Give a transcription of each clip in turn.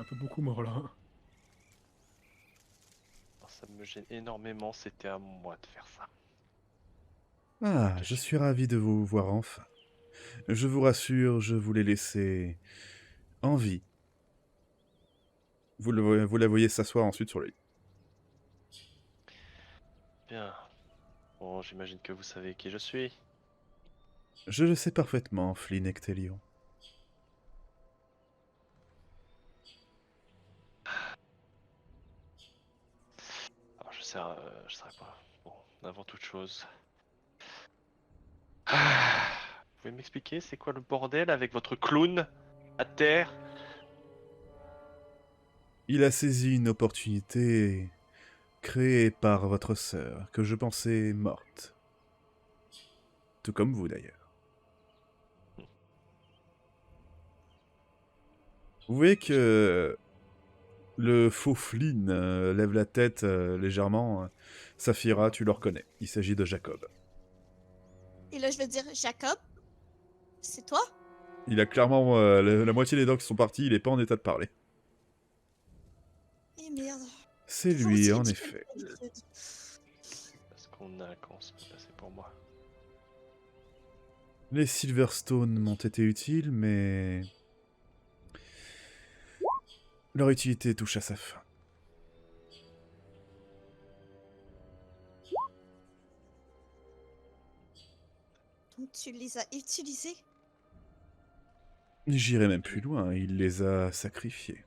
un peu beaucoup mort là. Ça me gêne énormément, c'était à moi de faire ça. Ah, je suis ravi de vous voir enfin. Je vous rassure, je vous l'ai laissé en vie. Vous la voyez s'asseoir ensuite sur le lit. Bien. Bon, j'imagine que vous savez qui je suis. Je le sais parfaitement, Flynn Ectelion. Alors, je sais pas. Bon, avant toute chose. Vous pouvez m'expliquer c'est quoi le bordel avec votre clown à terre? Il a saisi une opportunité créée par votre sœur, que je pensais morte. Tout comme vous d'ailleurs. Vous voyez que le faux Flynn lève la tête légèrement. Saphira, tu le reconnais. Il s'agit de Jacob. Et là, je vais dire, Jacob, c'est toi? Il a clairement la moitié des dents qui sont partis, il est pas en état de parler. Eh merde. C'est Toujours lui, aussi en ridicule effet. que d'habitude. Parce qu'on a quand se peut passer pour moi. Les Silverstone m'ont été utiles, mais leur utilité touche à sa fin. Donc tu les as utilisés? J'irai même plus loin, il les a sacrifiés.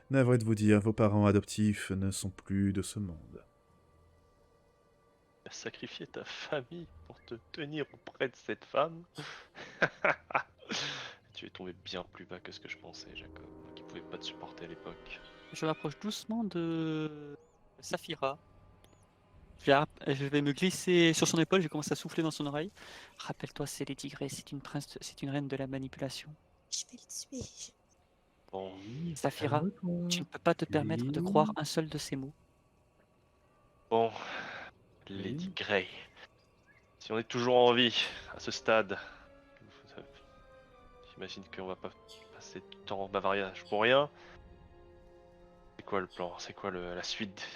Navré de vous dire, vos parents adoptifs ne sont plus de ce monde. Tu as sacrifié ta famille pour te tenir auprès de cette femme. Tu es tombé bien plus bas que ce que je pensais, Jacob, qui pouvait pas te supporter à l'époque. Je m'approche doucement de Saphira. Je vais me glisser sur son épaule, je commence à souffler dans son oreille. Rappelle-toi, c'est Lady Grey, c'est une reine de la manipulation. Je vais le tuer. Bon, Saphira, Calme-toi. tu ne peux pas te permettre de Oui. croire un seul de ces mots. bon, Lady Grey. Si on est toujours en vie à ce stade, j'imagine qu'on va pas passer du temps en bavariage pour rien. C'est quoi le plan? C'est quoi la suite?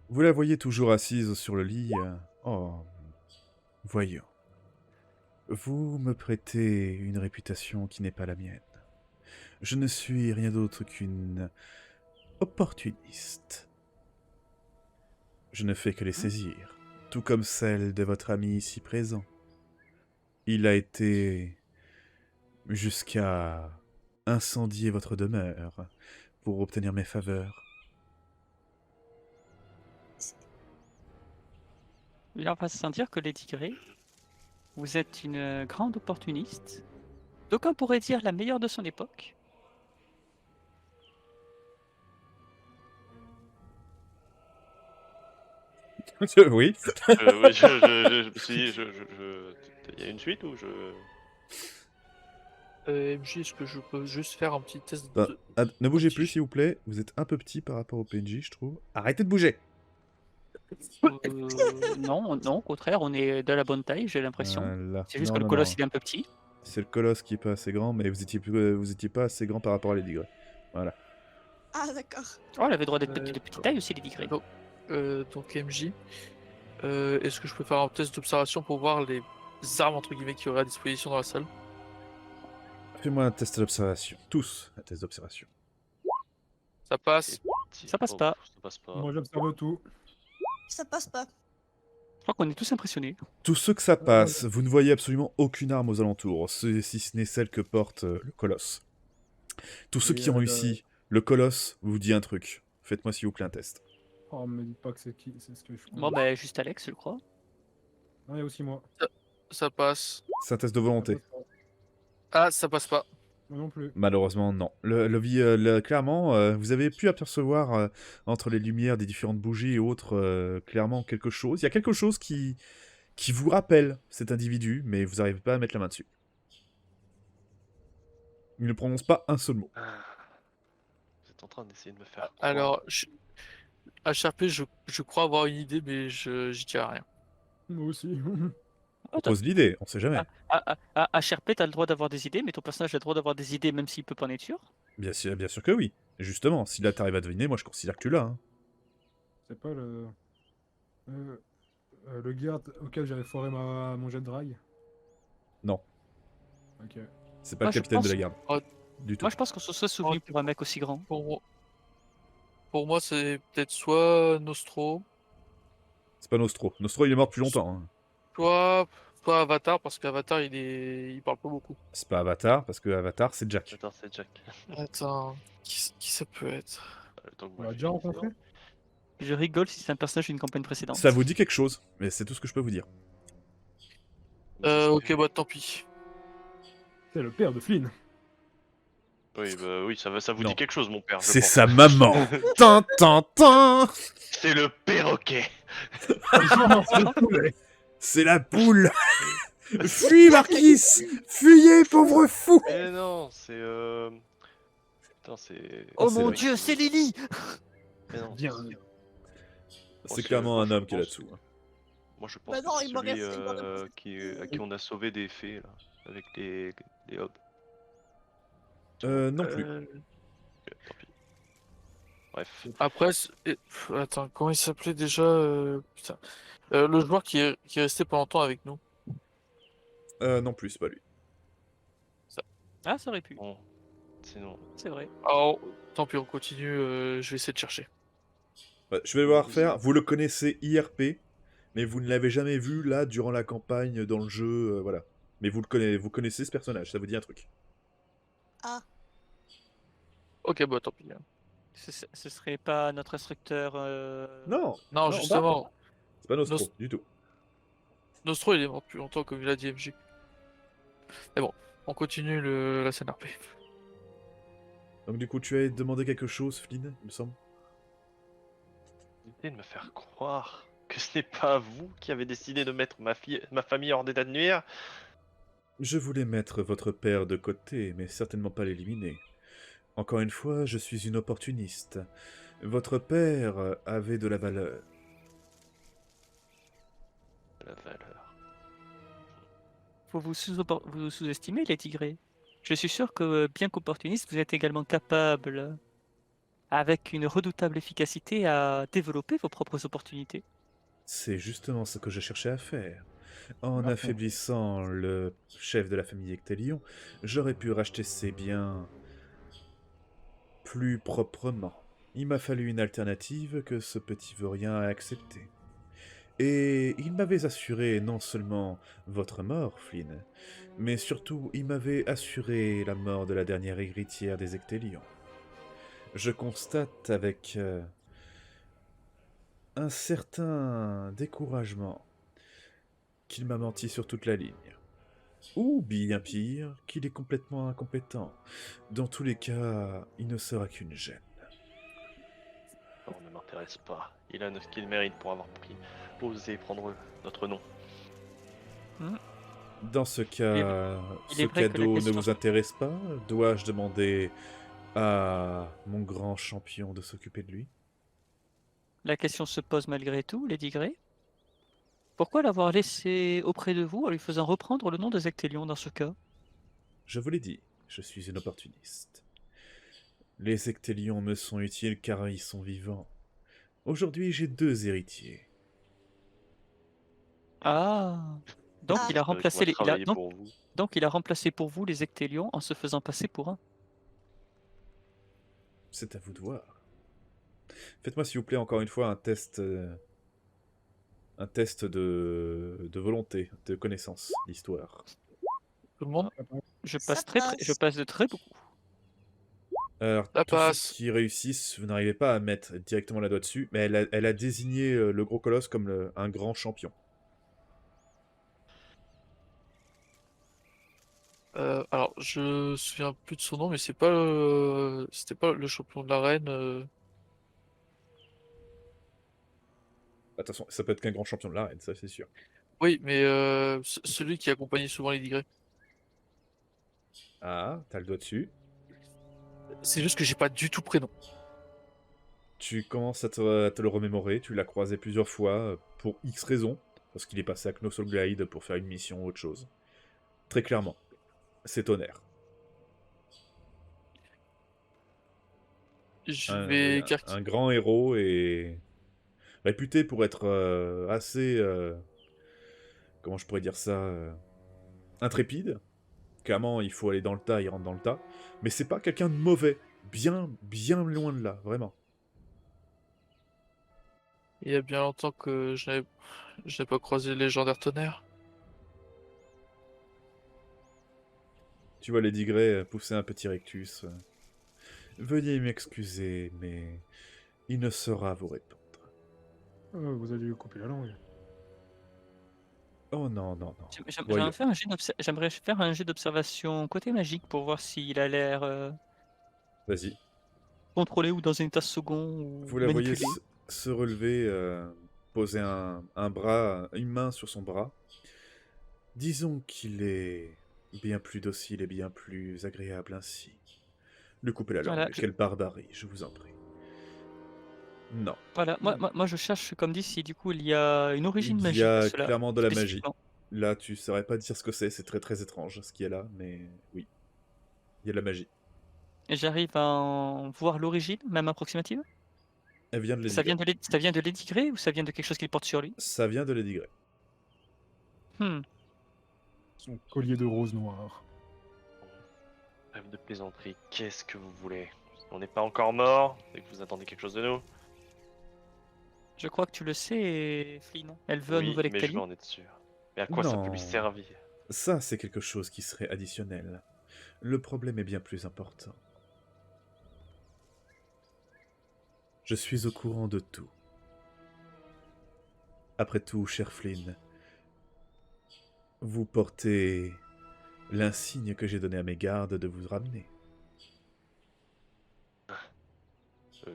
Vous la voyez toujours assise sur le lit. Oh, voyons. Vous me prêtez une réputation qui n'est pas la mienne. Je ne suis rien d'autre qu'une opportuniste. Je ne fais que les saisir, tout comme celle de votre ami ici présent. Il a été jusqu'à incendier votre demeure pour obtenir mes faveurs. Il va pas se sentir que Lady Grey, vous êtes une grande opportuniste. D'aucuns pourraient dire la meilleure de son époque. Oui. Oui, je me suis dit, il y a une suite ou je... MJ, est-ce que je peux juste faire un petit test Bah, de... ne bougez plus, voltige s'il vous plaît. Vous êtes un peu petit par rapport au PNJ, je trouve. Arrêtez de bouger. Non, non, au contraire, on est de la bonne taille, j'ai l'impression. Voilà. C'est juste Non, que le non, colosse non. il est un peu petit. C'est le colosse qui est pas assez grand, mais vous étiez pas assez grand par rapport à Lady Grey. Voilà. Ah, d'accord. Oh, elle avait droit d'être de petite taille aussi, Lady Grey. Donc MJ, est-ce que je peux faire un test d'observation pour voir les armes entre guillemets qu'il y aurait à disposition dans la salle? Fais-moi un test d'observation. Tous, un test d'observation. Ça passe. Ça passe pas. Ça passe pas. Moi j'observe tout. Ça passe pas. Je crois qu'on est tous impressionnés. Tous ceux que ça passe, vous ne voyez absolument aucune arme aux alentours, si ce n'est celle que porte le colosse. Tous ceux Et, qui ont réussi, le colosse vous dit un truc. Faites-moi s'il vous plaît un test. Oh, me dites pas que c'est qui, c'est ce que je crois. Bon, bah, juste Alex, je le crois. Non, il y a aussi moi. Ça passe. C'est un test de volonté. Ça passe pas. Ah, ça passe pas. Moi non plus. Malheureusement, non. Clairement, vous avez pu apercevoir entre les lumières des différentes bougies et autres, clairement quelque chose. Il y a quelque chose qui vous rappelle cet individu, mais vous n'arrivez pas à mettre la main dessus. Il ne prononce pas un seul mot. Vous êtes en train d'essayer de me faire croire. Alors, HRP, je crois avoir une idée, mais j'y tiens à rien. Moi aussi. Propose l'idée, on sait jamais. HRP, t'as le droit d'avoir des idées, mais ton personnage a le droit d'avoir des idées même s'il peut pas en être sûr. Bien sûr que oui. Justement, si là t'arrives à deviner, moi je considère que tu l'as. Hein. C'est pas le garde auquel j'avais foiré mon jet de drague. Non, Ok. c'est pas Moi, le je capitaine de pense- la garde. Oh. Du tout. Moi, je pense qu'on se soit souvenu pour un mec aussi grand. Pour moi, c'est peut-être soit Nostro, C'est pas Nostro. Nostro, il est mort depuis longtemps. Hein. soit Avatar, parce qu'Avatar, il parle pas beaucoup. C'est pas Avatar, parce que Avatar, c'est Jack. Attends, c'est Jack. Attends, qui ça peut être? Le temps que On moi, l'a je déjà finisse, rencontré? Je rigole si c'est un personnage d'une campagne précédente. Ça vous dit quelque chose, mais c'est tout ce que je peux vous dire. Ok, bah tant pis. C'est le père de Flynn. Oui, bah oui, ça vous Non. dit quelque chose, mon père. je C'est pense. sa maman. Tin, tin, tin. C'est le perroquet. Non, c'est le poulet. C'est la poule. Fuis, Marquis. Fuyez, pauvre fou. Eh non, c'est Putain, c'est. Oh c'est mon vrai. dieu, c'est Lily! Mais non, Viens. C'est clairement un je homme qui est pense- là-dessous. hein. Moi, je pense Bah non, que c'est il m'aurait celui fait- à qui on a sauvé des fées là, avec les hobs. Non plus. Tant pis. Bref. Après, attends, comment il s'appelait déjà putain. Le joueur qui est resté pas longtemps avec nous. Non plus, c'est pas lui. Ah, ça aurait pu, Bon, sinon. c'est vrai. Alors, tant pis, on continue. Je vais essayer de chercher. Ouais, je vais devoir faire. Vous le connaissez IRP, mais vous ne l'avez jamais vu là durant la campagne dans le jeu, voilà. Mais vous connaissez ce personnage, ça vous dit un truc. Ok, bah tant pis. Ce serait pas notre instructeur. Non, Non, justement, c'est pas Nostro, Nost- du tout. Nostro il est mort depuis longtemps, comme il a dit MJ. Mais bon, on continue la scène RP. Donc du coup, tu as demandé quelque chose, Flynn, il me semble. Arrêtez de me faire croire que ce n'est pas vous qui avez décidé de mettre ma famille hors d'état de nuire. Je voulais mettre votre père de côté, mais certainement pas l'éliminer. Encore une fois, je suis une opportuniste. Votre père avait de la valeur. La valeur. Faut vous sous-estimer, les tigrés. Je suis sûr que, bien qu'opportuniste, vous êtes également capable, avec une redoutable efficacité, à développer vos propres opportunités. C'est justement ce que je cherchais à faire. En Parfait. affaiblissant le chef de la famille Ectélion, j'aurais pu racheter ses biens plus proprement. Il m'a fallu une alternative que ce petit vaurien a acceptée. Et il m'avait assuré non seulement votre mort, Flynn, mais surtout il m'avait assuré la mort de la dernière héritière des Ectélions. Je constate avec un certain découragement qu'il m'a menti sur toute la ligne. Ou bien pire, qu'il est complètement incompétent. Dans tous les cas, il ne sera qu'une gêne. Non, ne m'intéresse pas. Il a ce qu'il mérite pour avoir osé prendre notre nom. Dans ce cas, il ce est vrai que la cadeau ne question vous se- intéresse pas? Dois-je demander à mon grand champion de s'occuper de lui? La question se pose malgré tout, Lady Grey. Pourquoi l'avoir laissé auprès de vous en lui faisant reprendre le nom de Ectélion dans ce cas? Je vous l'ai dit, je suis une opportuniste. Les Ectélions me sont utiles car ils sont vivants. Aujourd'hui, j'ai 2 héritiers. Ah. Donc Ah. il a remplacé les... il a- Travailler donc, pour vous. donc il a remplacé pour vous les Ectélions en se faisant passer pour un. C'est à vous de voir. Faites-moi s'il vous plaît encore une fois un test de volonté, de connaissance, d'histoire. Tout le monde? Je Ça passe passe. je passe de très beaucoup. Alors, Ça tous passe. ceux qui réussissent, vous n'arrivez pas à mettre directement la doigt dessus, mais elle a désigné le gros colosse comme un grand champion. Alors, je me souviens plus de son nom, mais c'était pas le champion de l'arène. Attention, ça peut être qu'un grand champion de l'arène, ça c'est sûr. Oui, mais celui qui accompagnait souvent les Grey. Ah, t'as le doigt dessus. C'est juste que j'ai pas du tout prénom. Tu commences à te le remémorer, tu l'as croisé plusieurs fois pour X raisons. Parce qu'il est passé à Knossos Glide pour faire une mission ou autre chose. Très clairement. C'est Tonnerre. Je Un, vais oui, un grand héros et réputé pour être assez... comment je pourrais dire ça intrépide. Clairement, il faut aller dans le tas, il rentre dans le tas. Mais c'est pas quelqu'un de mauvais. Bien, bien loin de là, vraiment. Il y a bien longtemps que je n'ai pas croisé le légendaire Tonnerre. Tu vois Lady Grey pousser un petit rectus. Veuillez m'excuser, mais il ne saura vous répondre. Vous allez lui couper la langue. Oh non, non, non. J'aimerais faire un jet d'observation côté magique pour voir s'il a l'air Vas-y. contrôlé ou dans un état second ou Vous la voyez manipulé. se relever, poser un bras, une main sur son bras. Disons qu'il est bien plus docile et bien plus agréable ainsi. Lui couper la langue, Voilà, quelle barbarie, je vous en prie. Non. Voilà, moi je cherche, comme dit, si du coup il y a une origine Il y magique a à cela, clairement de la magie. spécifiquement. Là, tu saurais pas dire ce que c'est très très étrange ce qu'il y a là, mais oui. Il y a de la magie. Et j'arrive à en voir l'origine, même approximative. Elle vient de Lady Ça Grey. vient de Lady Grey ou ça vient de quelque chose qu'il porte sur lui? Ça vient de Lady Grey. Son collier de rose noire. Trêve de plaisanterie, qu'est-ce que vous voulez? On n'est pas encore mort et que vous attendez quelque chose de nous? Je crois que tu le sais, Flynn. Elle veut un Oui, nouvel mais je Ectali. veux en être sûr. Mais à quoi ça peut Non. lui servir? Ça, c'est quelque chose qui serait additionnel. Le problème est bien plus important. Je suis au courant de tout. Après tout, cher Flynn, vous portez l'insigne que j'ai donné à mes gardes de vous ramener.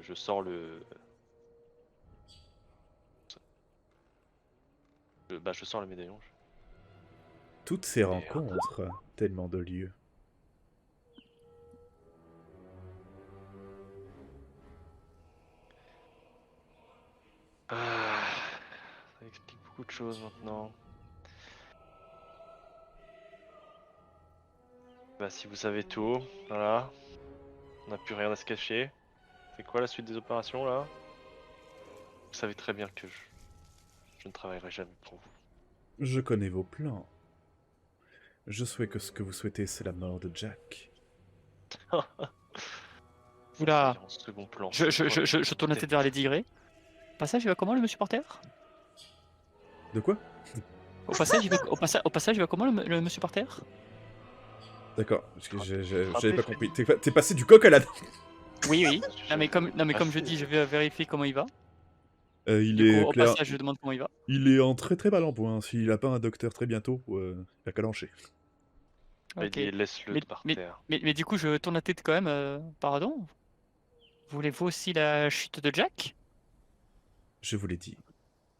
Je sors le... je sors le médaillon. Toutes ces rencontres, tellement de lieux. Ah, ça explique beaucoup de choses maintenant. Bah si vous savez tout, voilà. On n'a plus rien à se cacher. C'est quoi la suite des opérations là? Vous savez très bien que je ne travaillerai jamais pour vous. Je connais vos plans. Je souhaite que ce que vous souhaitez, c'est la mort de Jack. Oula. En second plan. Je tourne la tête vers Lady Grey. Passage, il va comment le monsieur porter? De quoi? Au passage, il va comment le monsieur porter? D'accord, parce que j'avais pas compris. T'es passé du coq à l'âne. Oui, oui. Non mais comme je dis, je vais vérifier comment il va. Il Du est coup, au clair. passage, je demande comment il va. Il est en très très mal en point. S'il a pas un docteur très bientôt, il a qu'à l'encher. Ok. Laisse-le par terre. Mais du coup, je tourne la tête quand même. Pardon? Voulez-vous aussi la chute de Jack? Je vous l'ai dit,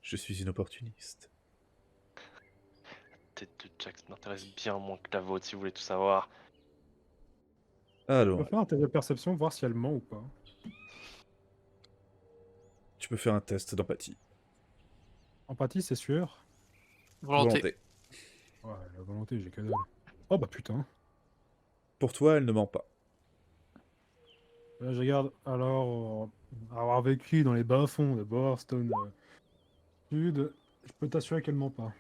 je suis une opportuniste. La tête de Jack m'intéresse bien moins que la vôtre si vous voulez tout savoir. On Alors, va faire un test de perception, voir si elle ment ou pas. tu peux faire un test d'empathie. Empathie, c'est sûr. Volonté. Ouais, la volonté, j'ai que dalle. Oh bah putain. Pour toi, elle ne ment pas. Là, je regarde, alors, avoir vécu dans les bas-fonds de Bowerstone Sud, je peux t'assurer qu'elle ment pas.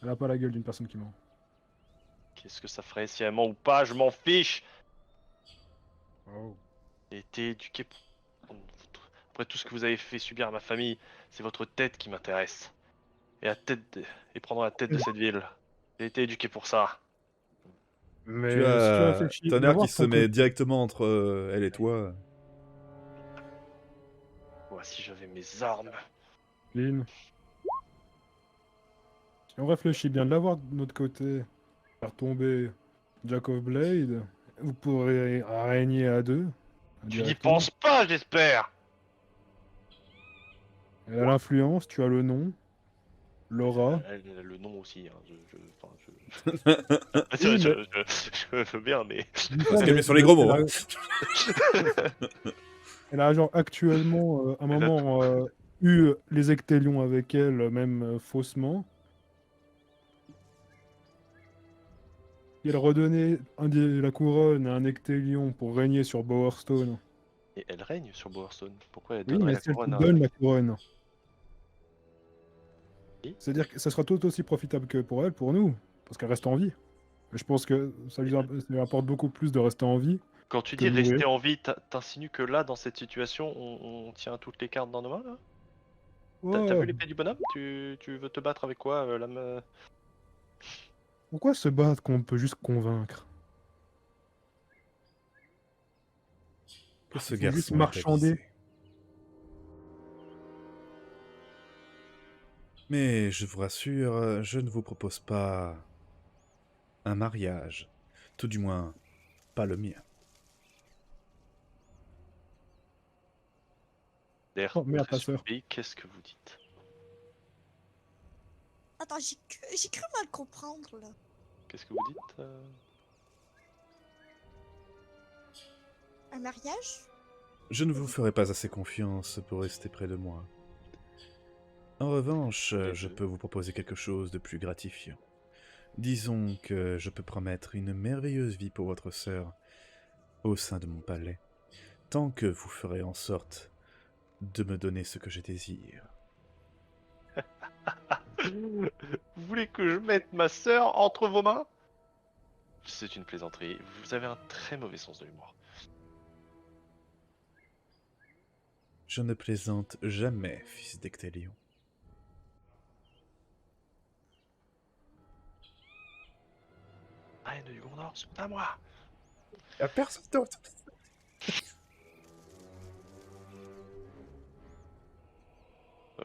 Elle a pas la gueule d'une personne qui ment. Qu'est-ce que ça ferait si elle ment ou pas? Je m'en fiche. Oh. J'ai été éduqué pour... Après tout ce que vous avez fait subir à ma famille, c'est votre tête qui m'intéresse. Et prendre la tête de cette ville. J'ai été éduqué pour ça. Mais Tu si tu as réfléchis, Tonnerre d'abord, qui se met directement entre elle et toi. Voici, j'avais mes armes. Lynn. Si on réfléchit bien de l'avoir de notre côté, faire tomber Jack of Blade, vous pourrez régner à deux. Tu n'y directement. penses pas, j'espère. Elle a l'influence, tu as le nom, l'aura. Elle a le nom aussi. Hein. Oui, mais- Je veux bien, mais... Faut se calmer sur les gros mots. Hein. Elle a genre actuellement un Elle a moment eu les ectélions avec elle, même faussement. Et elle redonnait la couronne à un ectélion pour régner sur Bowerstone. Et elle règne sur Bowerstone. Pourquoi elle Oui, donnerait mais la c'est elle qui couronne à un donne mec? la couronne. Oui. C'est-à-dire que ça sera tout aussi profitable que pour elle, pour nous, parce qu'elle reste en vie. Et je pense que ça ça lui apporte beaucoup plus de rester en vie Quand tu que dis de mourir. rester en vie, t'insinues que là, dans cette situation, on tient toutes les cartes dans nos mains là? T'as Oh, vu l'épée du bonhomme? Tu veux te battre avec quoi pourquoi se battre quand on peut juste convaincre? Que ce Il faut juste garçon est marchander. avisé. Mais je vous rassure, je ne vous propose pas un mariage. Tout du moins, pas le mien. L'air Oh merde, très ta sœur. surpris, qu'est-ce que vous dites? Attends, j'ai cru mal comprendre, là. Qu'est-ce que vous dites Un mariage? Je ne vous ferai pas assez confiance pour rester près de moi. En revanche, Les je deux. peux vous proposer quelque chose de plus gratifiant. Disons que je peux promettre une merveilleuse vie pour votre sœur au sein de mon palais, tant que vous ferez en sorte de me donner ce que je désire. Vous voulez que je mette ma sœur entre vos mains? C'est une plaisanterie. Vous avez un très mauvais sens de l'humour. Je ne plaisante jamais, fils d'Ectélion. Reine du Gondor, c'est à moi! Y'a personne d'autre.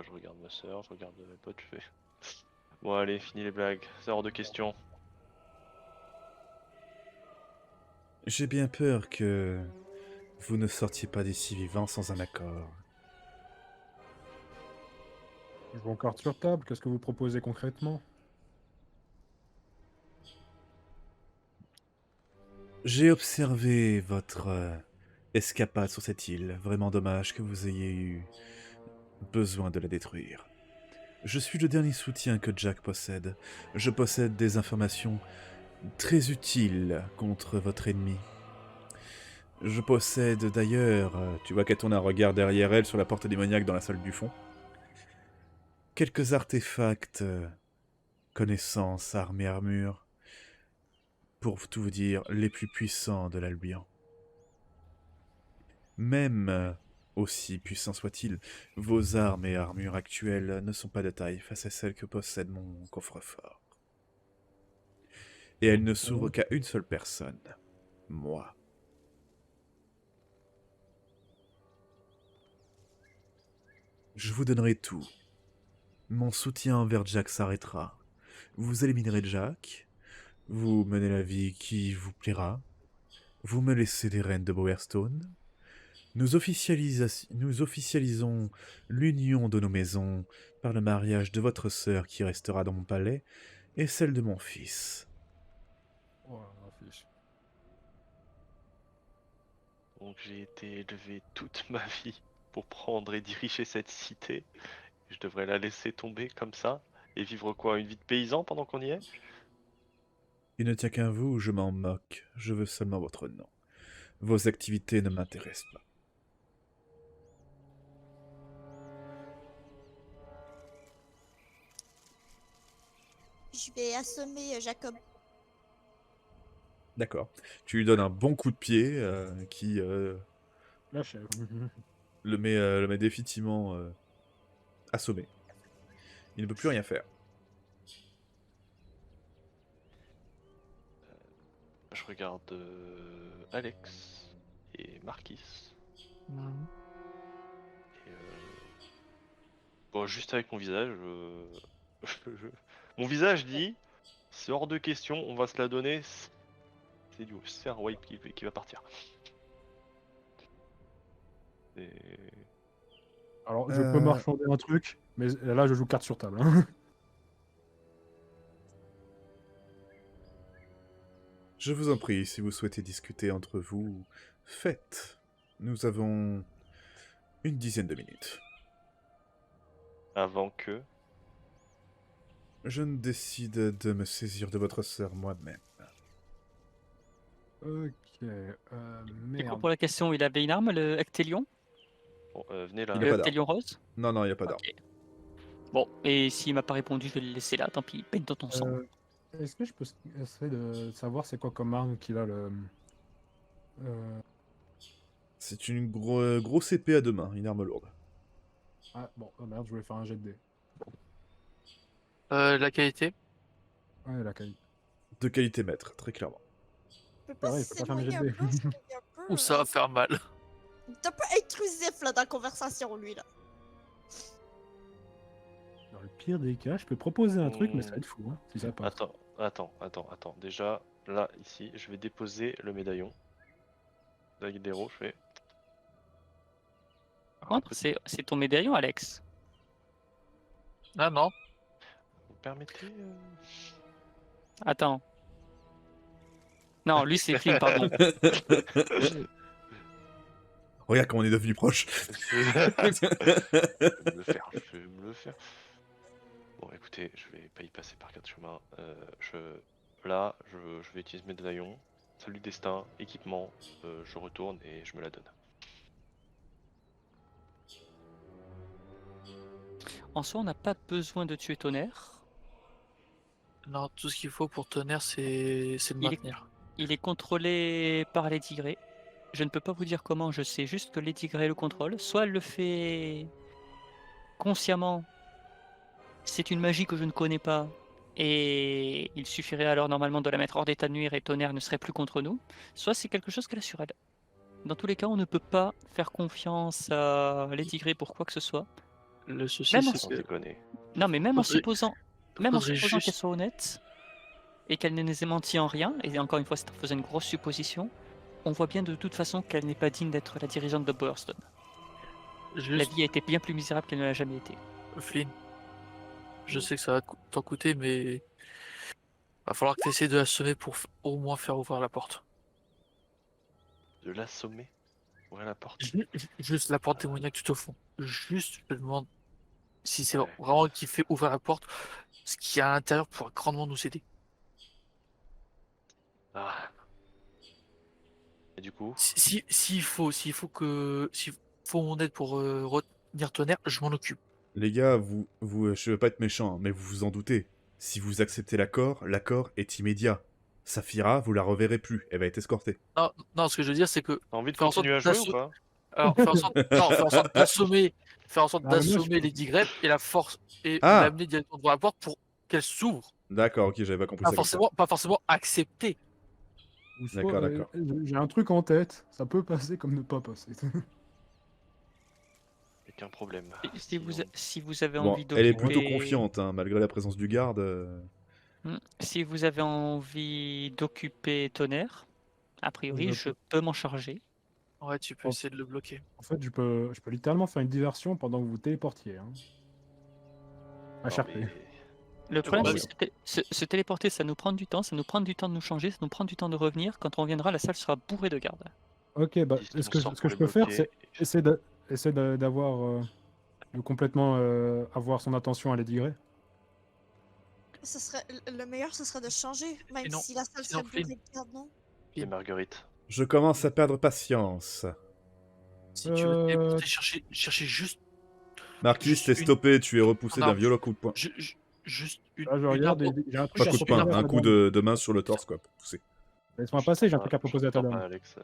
Je regarde ma sœur, je regarde mes potes, je fais. Bon, allez, fini les blagues, c'est hors de question. J'ai bien peur que vous ne sortiez pas d'ici vivant sans un accord. Je joue en carte sur table, qu'est-ce que vous proposez concrètement? J'ai observé votre escapade sur cette île. Vraiment dommage que vous ayez eu besoin de la détruire. Je suis le dernier soutien que Jack possède. Je possède des informations très utiles contre votre ennemi. Je possède d'ailleurs, tu vois qu'elle tourne un regard derrière elle sur la porte démoniaque dans la salle du fond, quelques artefacts, connaissances, armes et armures, pour tout vous dire, les plus puissants de l'Albion. Même aussi puissants soient-ils, vos armes et armures actuelles ne sont pas de taille face à celles que possède mon coffre-fort. Et elles ne s'ouvrent qu'à une seule personne, moi. Je vous donnerai tout. Mon soutien envers Jack s'arrêtera. Vous éliminerez Jack, vous menez la vie qui vous plaira, vous me laissez les rênes de Bowerstone, nous officialisons l'union de nos maisons par le mariage de votre sœur qui restera dans mon palais et celle de mon fils. Oh, la fiche. Donc j'ai été élevé toute ma vie pour prendre et diriger cette cité. Je devrais la laisser tomber comme ça et vivre quoi? Une vie de paysan pendant qu'on y est? Il ne tient qu'à vous, je m'en moque, je veux seulement votre nom. Vos activités ne m'intéressent pas. Je vais assommer Jacob. D'accord. Tu lui donnes un bon coup de pied qui La chèvre. le met définitivement assommé. Il ne peut plus rien faire. Je regarde Alex et Marquis. Et, bon, juste avec mon visage, mon visage dit, c'est hors de question, on va se la donner. C'est un wipe qui va partir. Et... Alors, je peux marchander un truc, mais là, je joue carte sur table. Hein. Je vous en prie, si vous souhaitez discuter entre vous, faites. Nous avons une dizaine de minutes. avant que... Je ne décide de me saisir de votre sœur moi-même. Ok, Du coup, merde. pour la question, il avait une arme, le Actélion? Bon, venez là. Il a Le pas d'arme. Actélion rose? Non, non, il n'y a pas d'arme. Ok. Bon, et s'il m'a pas répondu, je vais le laisser là, tant pis, peine dans ton sang. Est-ce que je peux essayer de savoir c'est quoi comme arme qu'il a le... C'est une grosse épée à deux mains, une arme lourde. Ah bon, oh merde, je voulais faire un jet de dés. La qualité. Ouais, la qualité. De qualité maître, très clairement. Je peux pas Pareil, il faut pas faire mes s'éloigner jets un de dés. peu, s'éloigner un peu, Ou ça va faire mal. Il est un peu intrusif là dans la conversation, lui là. Dans le pire des cas, je peux proposer un truc, mais ça va Hmm. être fou, hein, si ça passe. Attends. Déjà, là, ici, je vais déposer le médaillon. La guide des héros, je fais... Par contre, c'est ton médaillon, Alex. Ah non. Vous permettez Attends. Non, lui, c'est Flynn, pardon. Regarde comment on est devenus proches. Je vais me le faire, je vais me le faire. Bon, écoutez, je vais pas y passer par quatre chemins. Là, je vais utiliser mes médaillons. Salut destin, équipement, je retourne et je me la donne. En soi, on n'a pas besoin de tuer Tonnerre. Non, tout ce qu'il faut pour Tonnerre, c'est le Il est- maintenir. Il est contrôlé par Lady Grey. Je ne peux pas vous dire comment, je sais juste que Lady Grey le contrôle. Soit elle le fait consciemment, c'est une magie que je ne connais pas, et il suffirait alors normalement de la mettre hors d'état de nuire et Tonnerre ne serait plus contre nous. Soit c'est quelque chose qu'elle a sur elle. Dans tous les cas, on ne peut pas faire confiance à Lady Grey pour quoi que ce soit. Le souci, Même en c'est Sans que déconner. Non, mais même en Faudrait- supposant, faudrait qu'elle juste- soit honnête et qu'elle ne nous ait menti en rien, et encore une fois, c'est en faisant une grosse supposition, on voit bien de toute façon qu'elle n'est pas digne d'être la dirigeante de Bowerston. La juste vie a été bien plus misérable qu'elle ne l'a jamais été. Flynn, je sais que ça va t'en coûter, mais va falloir que tu essaies de l'assommer pour au moins faire ouvrir la porte. De l'assommer. Ouvrir la porte. Juste la porte démoniaque tout au fond. Juste, je te demande si c'est Ouais. vraiment elle qui fait ouvrir la porte, ce qui est à l'intérieur pourra grandement nous aider. Ah. Et du coup, S'il faut mon aide pour retenir Tonnerre, je m'en occupe. Les gars, je veux pas être méchant, hein, mais vous vous en doutez. Si vous acceptez l'accord est immédiat. Saphira, vous la reverrez plus, elle va être escortée. Non, ce que je veux dire, c'est que t'as envie de faire en sorte continuer à jouer ou d'assumer- pas? alors, faire en sorte d'assommer, Ah, mais moi, je d'assommer peux- les digrets et la force et Ah l'amener directement devant la porte pour qu'elle s'ouvre. D'accord, ok, j'avais pas compris ça comme ça. Pas forcément accepter. Ou soit, D'accord, d'accord. j'ai un truc en tête, ça peut passer comme ne pas passer. Aucun problème. Et si vous avez Bon, envie elle est d'occuper... plutôt confiante, hein, malgré la présence du garde. Si vous avez envie d'occuper Tonnerre, a priori, je peux m'en charger. Ouais, tu peux Oh. essayer de le bloquer. En fait, je peux littéralement faire une diversion pendant que vous téléportiez. Hein. Non, HRP. mais- Le problème, bah, c'est se téléporter, ça nous prend du temps, ça nous prend du temps de nous changer, ça nous prend du temps de revenir. Quand on reviendra, la salle sera bourrée de gardes. Ok, bah, Dis ton ce que sort je pour les peux faire, bloquer. c'est essayer d'avoir de complètement avoir son attention à Lady Grey. Ce serait le meilleur, ce serait de changer, même Sinon- si la salle sinon, serait bourrée Flynn. de garde, non? Et Marguerite. Je commence à perdre patience. Si tu veux téléporter, chercher juste, Marquis, Juste t'es une- stoppé, tu es repoussé Non, d'un violent coup de poing. juste une. Là, je une regarde arme- et j'ai un truc Pas à coup de proposer poing, à un ta coup dame. de main sur le torse, quoi. Poussé. Laisse-moi passer, j'ai un truc à proposer à ta t'entends dame. pas, Alex.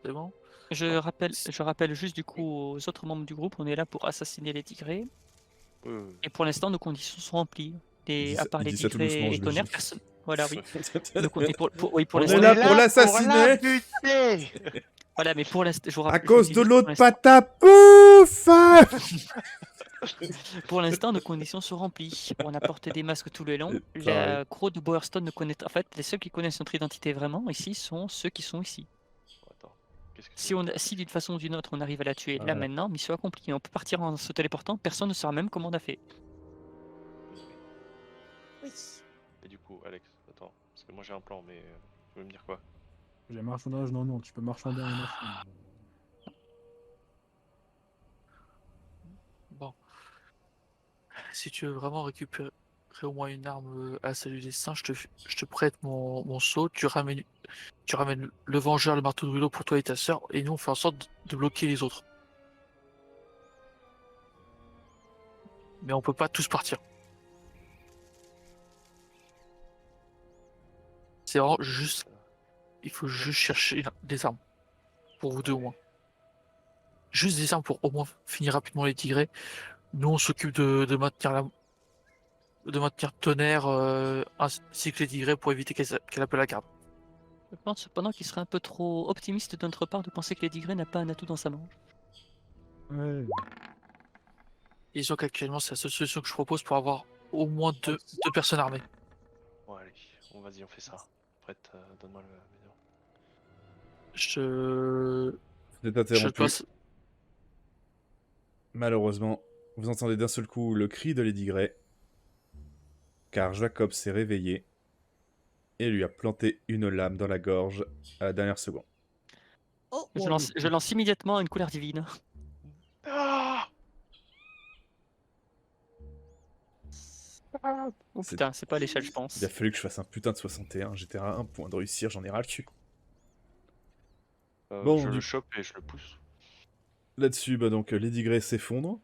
C'est bon. Je rappelle juste du coup aux autres membres du groupe, on est là pour assassiner les tigrés. Oui, oui. Et pour l'instant, nos conditions sont remplies. Et à part il les dit ça tout tigrés doucement, et j'imagine. Tonnerre, personne. Voilà, oui. Et pour On est l'instant, là pour l'assassiner voilà, mais pour l'instant, je vous à rappelle. cause je de vous dis l'eau juste, de patapouf. Pour l'instant, nos conditions sont remplies. On a porté des masques tout le long. Putain, La croix de Bowerston ne connaît. En fait, les seuls qui connaissent notre identité vraiment ici sont ceux qui sont ici. Attends. Qu'est-ce que Si d'une façon ou d'une autre on arrive à la tuer là Ouais. maintenant, mission accomplie. On peut partir en se téléportant, personne ne saura même comment on a fait. Oui. Et du coup, Alex, attends. Parce que moi j'ai un plan, mais tu veux me dire quoi? J'ai marchandage, non, tu peux marchander en marchand. Si tu veux vraiment récupérer au moins une arme à la Salut des Saints, je te prête mon seau, tu ramènes le Vengeur, le marteau de brûlot pour toi et ta sœur, et nous on fait en sorte de bloquer les autres. Mais on peut pas tous partir. C'est vraiment juste... Il faut juste chercher des armes. Pour vous deux au moins. Juste des armes pour au moins finir rapidement les tigrés. Nous on s'occupe de maintenir Tonnerre ainsi que les tigrés pour éviter qu'elle appelle la garde. Je pense cependant qu'il serait un peu trop optimiste de notre part de penser que les Digré n'a pas un atout dans sa manche. Ouais. Et disons qu'actuellement c'est la seule solution que je propose pour avoir au moins deux personnes armées. Bon, allez, vas-y, on fait ça. Prête, donne-moi le médium. Je Vous êtes je interrompu. passe. Malheureusement, vous entendez d'un seul coup le cri de Lady Grey, car Jacob s'est réveillé et lui a planté une lame dans la gorge à la dernière seconde. Oh, Je lance immédiatement une colère divine. Ah Oh C'est- putain, c'est pas à l'échelle, je pense. Il a fallu que je fasse un putain de 61, j'étais à un point de réussir, j'en ai ras le cul. Bon, je du- le chope et je le pousse. Là-dessus, bah donc Lady Grey s'effondre,